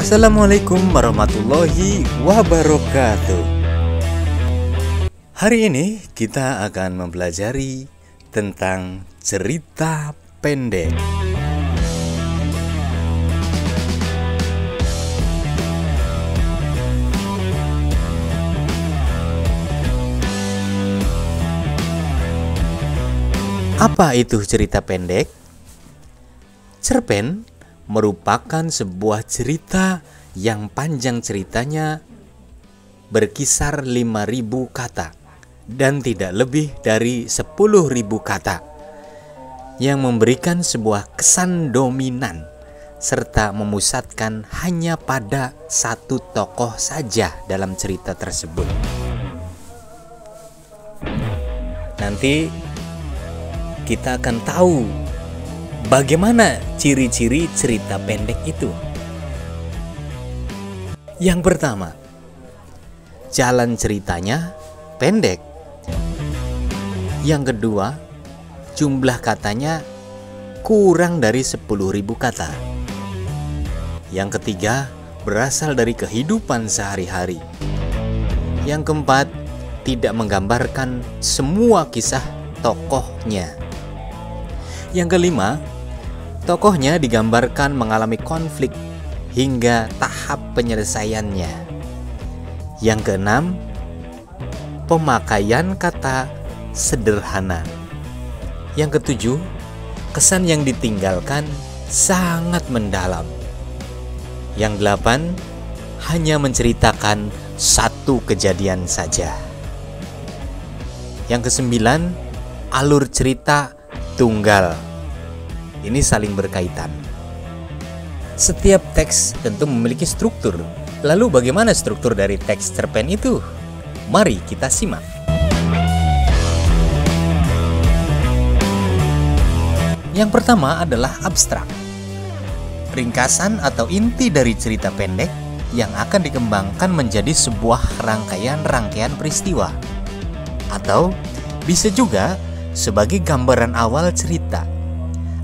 Assalamualaikum warahmatullahi wabarakatuh. Hari ini kita akan mempelajari tentang cerita pendek. Apa itu cerita pendek? Cerpen merupakan sebuah cerita yang panjang ceritanya berkisar 5.000 kata dan tidak lebih dari 10.000 kata, yang memberikan sebuah kesan dominan serta memusatkan hanya pada satu tokoh saja dalam cerita tersebut. Nanti kita akan tahu bagaimana ciri-ciri cerita pendek itu. Yang pertama, jalan ceritanya pendek. Yang kedua, jumlah katanya kurang dari 10.000 kata. Yang ketiga, berasal dari kehidupan sehari-hari. Yang keempat, tidak menggambarkan semua kisah tokohnya. Yang kelima, tokohnya digambarkan mengalami konflik hingga tahap penyelesaiannya. Yang keenam, pemakaian kata sederhana. Yang ketujuh, kesan yang ditinggalkan sangat mendalam. Yang delapan, hanya menceritakan satu kejadian saja. Yang kesembilan, alur cerita tunggal. Ini saling berkaitan. Setiap teks tentu memiliki struktur. Lalu bagaimana struktur dari teks cerpen itu? Mari kita simak. Yang pertama adalah abstrak. Ringkasan atau inti dari cerita pendek yang akan dikembangkan menjadi sebuah rangkaian peristiwa. Atau bisa juga sebagai gambaran awal cerita.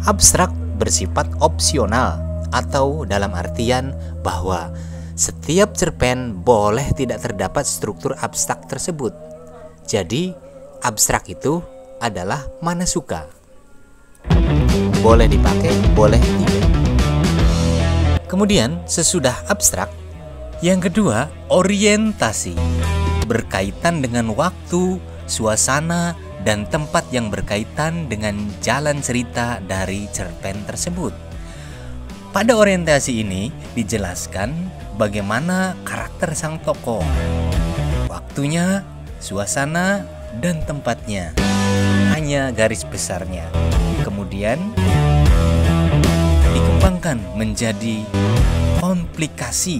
Abstrak bersifat opsional atau dalam artian bahwa setiap cerpen boleh tidak terdapat struktur abstrak tersebut. Jadi, abstrak itu adalah mana suka. Boleh dipakai, boleh tidak. Kemudian, sesudah abstrak, yang kedua, orientasi. Berkaitan dengan waktu, suasana, dan tempat yang berkaitan dengan jalan cerita dari cerpen tersebut. Pada orientasi ini dijelaskan bagaimana karakter sang tokoh, waktunya, suasana, dan tempatnya. Hanya garis besarnya. Kemudian dikembangkan menjadi komplikasi.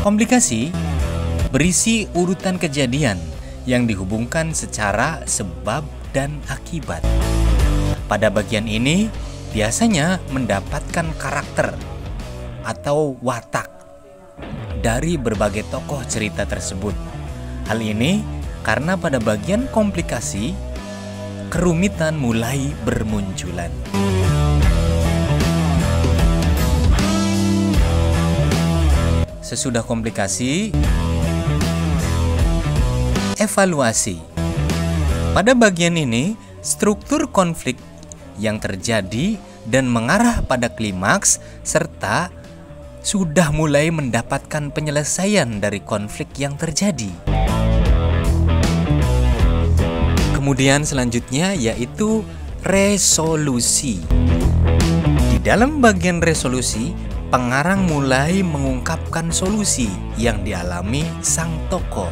Komplikasi berisi urutan kejadian yang dihubungkan secara sebab dan akibat. Pada bagian ini biasanya mendapatkan karakter atau watak dari berbagai tokoh cerita tersebut. Hal ini karena pada bagian komplikasi kerumitan mulai bermunculan. Sesudah komplikasi, evaluasi. Pada bagian ini, struktur konflik yang terjadi dan mengarah pada klimaks serta sudah mulai mendapatkan penyelesaian dari konflik yang terjadi. Kemudian selanjutnya yaitu resolusi. Di dalam bagian resolusi, pengarang mulai mengungkapkan solusi yang dialami sang tokoh.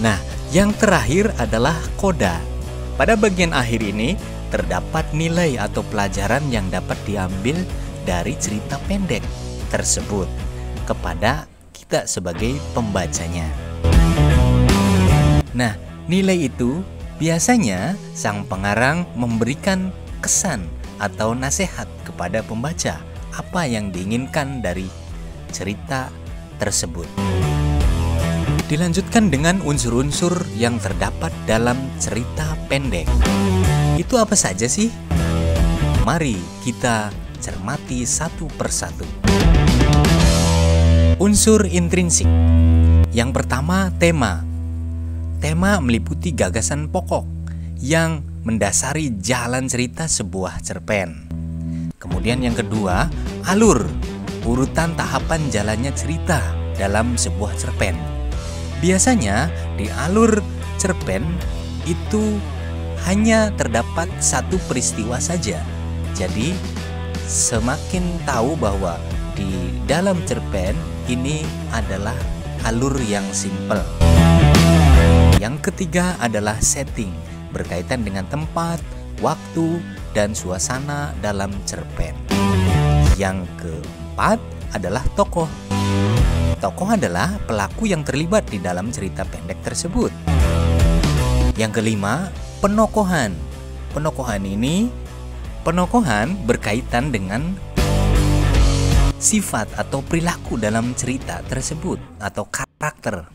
Nah, yang terakhir adalah koda. Pada bagian akhir ini terdapat nilai atau pelajaran yang dapat diambil dari cerita pendek tersebut kepada kita sebagai pembacanya. Nah, nilai itu biasanya sang pengarang memberikan kesan atau nasihat kepada pembaca apa yang diinginkan dari cerita tersebut. Dilanjutkan dengan unsur-unsur yang terdapat dalam cerita pendek. Itu apa saja sih? Mari kita cermati satu persatu. Unsur intrinsik. Yang pertama, tema. Tema meliputi gagasan pokok yang mendasari jalan cerita sebuah cerpen. Kemudian yang kedua, alur, urutan tahapan jalannya cerita dalam sebuah cerpen. Biasanya di alur cerpen itu hanya terdapat satu peristiwa saja. Jadi semakin tahu bahwa di dalam cerpen ini adalah alur yang simpel. Yang ketiga adalah setting, berkaitan dengan tempat, waktu, dan suasana dalam cerpen. Yang keempat adalah tokoh. Tokoh adalah pelaku yang terlibat di dalam cerita pendek tersebut. Yang kelima, penokohan. Penokohan berkaitan dengan sifat atau perilaku dalam cerita tersebut atau karakter.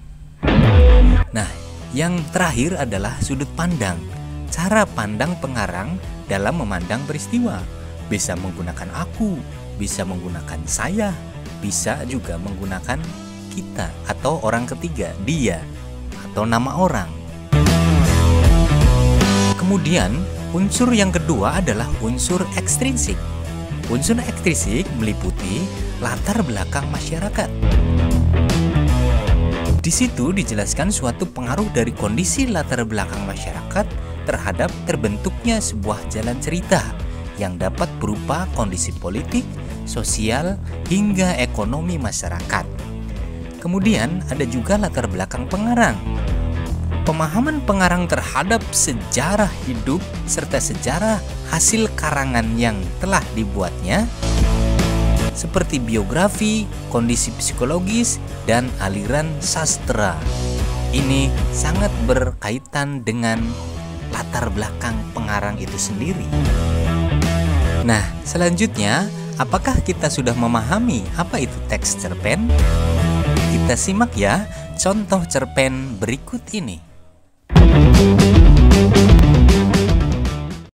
Nah, yang terakhir adalah sudut pandang. Cara pandang pengarang dalam memandang peristiwa. Bisa menggunakan aku, bisa menggunakan saya, bisa juga menggunakan kita atau orang ketiga, dia, atau nama orang. Kemudian, unsur yang kedua adalah unsur ekstrinsik. Unsur ekstrinsik meliputi latar belakang masyarakat. Di situ dijelaskan suatu pengaruh dari kondisi latar belakang masyarakat terhadap terbentuknya sebuah jalan cerita yang dapat berupa kondisi politik, sosial, hingga ekonomi masyarakat. Kemudian ada juga latar belakang pengarang. Pemahaman pengarang terhadap sejarah hidup serta sejarah hasil karangan yang telah dibuatnya, seperti biografi, kondisi psikologis, dan aliran sastra. Ini sangat berkaitan dengan latar belakang pengarang itu sendiri. Nah, selanjutnya, apakah kita sudah memahami apa itu teks cerpen? Kita simak ya contoh cerpen berikut ini.